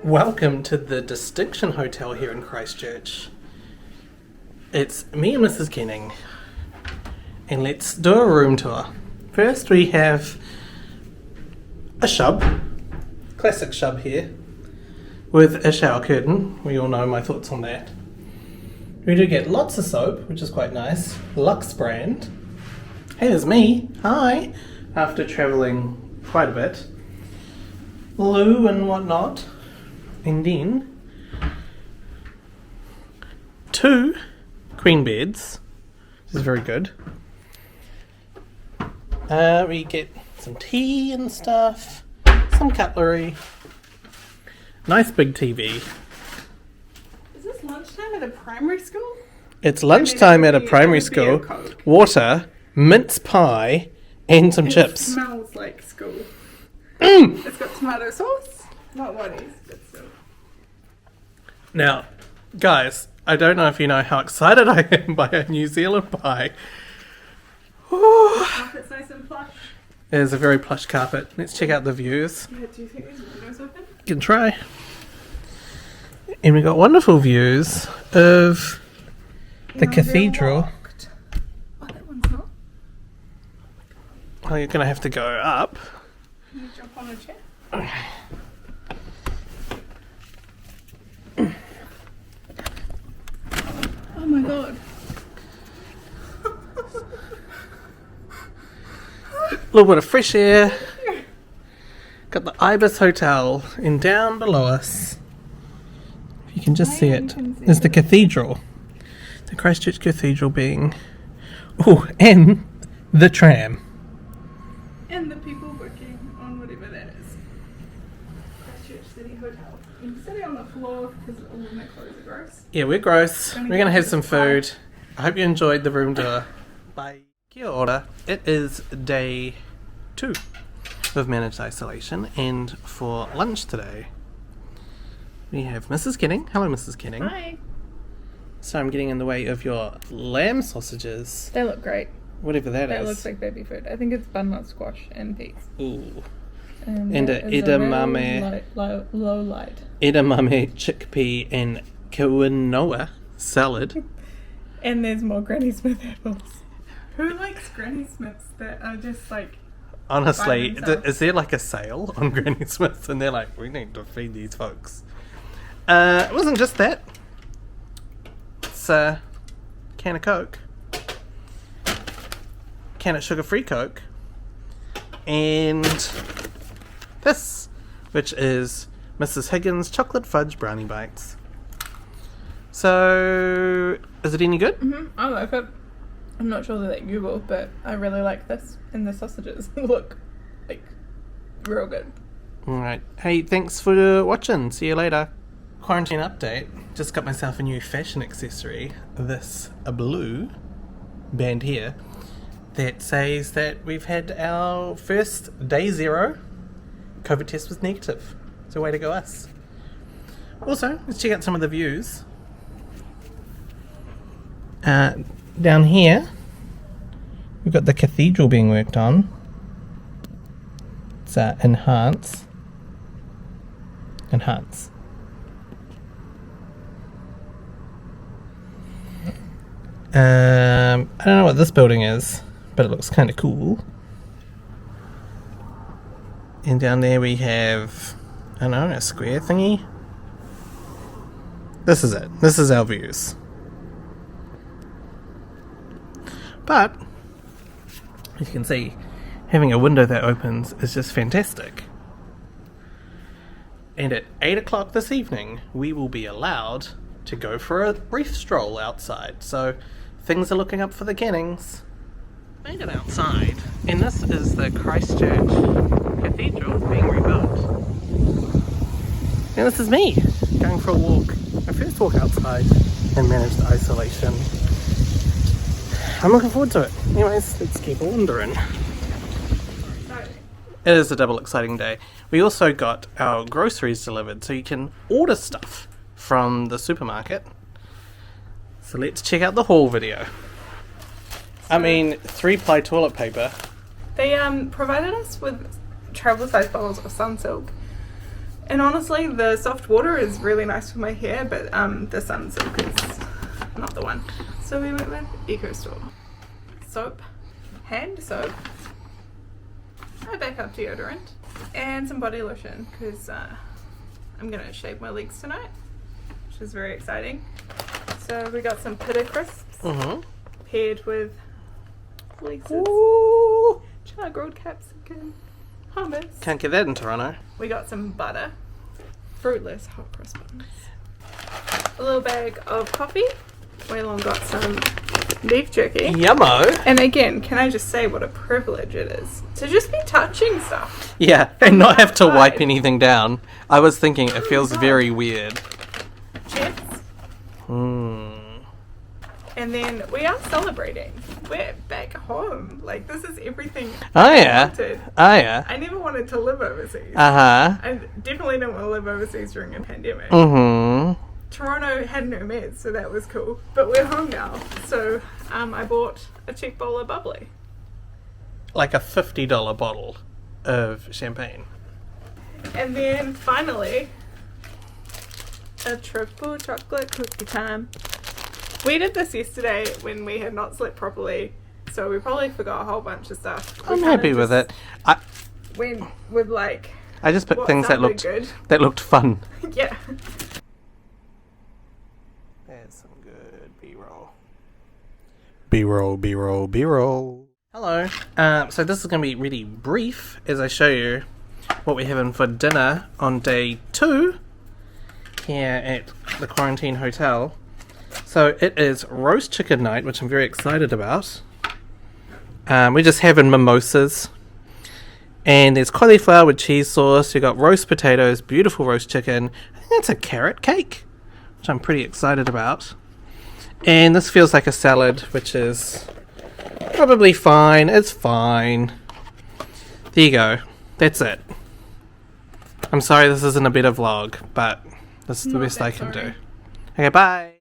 Welcome to the Distinction Hotel here in Christchurch. It's me and Mrs. Kenning, and let's do a room tour. First we have a shub, classic shub here, with a shower curtain. We all know my thoughts on that. We do get lots of soap, which is quite nice. Lux brand. Hey, there's me. Hi. After travelling quite a bit. Loo and whatnot. And then 2 queen beds, which is very good. We get some tea and stuff, some cutlery, nice big TV. Is this lunchtime at a primary school? It's lunchtime at a primary school. Water, mince pie, and some chips. It smells like school. It's got tomato sauce, not Whitey's, but still. Now, guys, I don't know if you know how excited I am by a New Zealand pie. The carpet's nice and plush. It is a very plush carpet. Let's check out the views. Yeah, do you think there's windows open? You can try. And we got wonderful views of the cathedral. Locked. Oh, that one's not. Oh, you're going to have to go up. Can you jump on a chair? Oh my god. A little bit of fresh air. Got the Ibis Hotel, and down below us, if you can just see it, is the cathedral. The Christchurch Cathedral being... Oh, and the tram. And the people working on whatever that is. Christchurch City Hotel. You can sit on the floor because all of my clothes are gross. Yeah, we're gross. We're going to have some food. I hope you enjoyed the room tour. Bye. Kia ora. It is day 2 of managed isolation, and for lunch today we have Mrs. Kenning. Hello, Mrs. Kenning. Hi. So I'm getting in the way of your lamb sausages, They look great. whatever that That is. looks like baby food. I think it's butternut squash and peas. Ooh. And a it is edamame. low light. Edamame, chickpea, and quinoa salad. And there's more Granny Smith apples. Who likes Granny Smiths that are just like... Honestly, By themselves. is there like a sale on Granny Smith's and they're like, we need to feed these folks? It wasn't just that. It's a can of Coke, can of sugar-free Coke, and this, which is Mrs. Higgins chocolate fudge brownie bites. So, is it any good? I like it. I'm not sure that you will, but I really like this. And the sausages look like real good. Alright. Hey, thanks for watching. See you later. Quarantine update. Just got myself a new fashion accessory. This a blue band here that says that we've had our first day 0 COVID test was negative. So way to go us. Also, let's check out some of the views. Down here we've got the cathedral being worked on. It's enhance. I don't know what this building is, but it looks kind of cool. And down there we have, I don't know, a square thingy. This is it. This is our views. But, as you can see, having a window that opens is just fantastic. And at 8 o'clock this evening, we will be allowed to go for a brief stroll outside. So, things are looking up for the Kennings. Made it outside, and this is the Christchurch Cathedral being rebuilt. And this is me, going for a walk. My first walk outside in managed isolation. I'm looking forward to it. Anyways, let's keep wandering. It is a double exciting day. We also got our groceries delivered, so you can order stuff from the supermarket. So let's check out the haul video. I mean, 3-ply toilet paper. They provided us with travel size bottles of Sunsilk, And honestly, the soft water is really nice for my hair, but the Sunsilk is not the one. So we went with Eco Store. Soap, hand soap, a backup deodorant, and some body lotion because I'm gonna shave my legs tonight, which is very exciting. So we got some pita crisps paired with fleeces, char grilled capsicum, hummus. Can't get that in Toronto. We got some butter, fruitless hot cross buns, a little bag of coffee. Waylon got some beef jerky. Yummo. And again, can I just say what a privilege it is to just be touching stuff. Yeah, and not have to wipe outside. anything down. I was thinking it feels very weird. Chips. And then we are celebrating. We're back home. Like, this is everything Oh I yeah. wanted. Oh yeah. I never wanted to live overseas. Uh-huh. I definitely didn't want to live overseas during a pandemic. Mm-hmm. Toronto had no meds, so that was cool. But we're home now. So I bought a cheap bowl of bubbly. Like a $50 bottle of champagne. And then finally, a triple chocolate cookie time. We did this yesterday when we had not slept properly, so we probably forgot a whole bunch of stuff. I'm happy with it. Went with like. I just picked what things that sounded looked fun. Yeah. There's some good B-roll. B-roll, B-roll, B-roll. Hello. So this is going to be really brief as I show you what we're having for dinner on day 2 here at the Quarantine Hotel. So it is roast chicken night, which I'm very excited about. We're just having mimosas. And there's cauliflower with cheese sauce. You've got roast potatoes, beautiful roast chicken. I think that's a carrot cake, which I'm pretty excited about. And this feels like a salad, which is probably fine. It's fine. There you go. That's it. I'm sorry this isn't a better vlog, but this is the Not best I that can sorry. do. Okay, bye.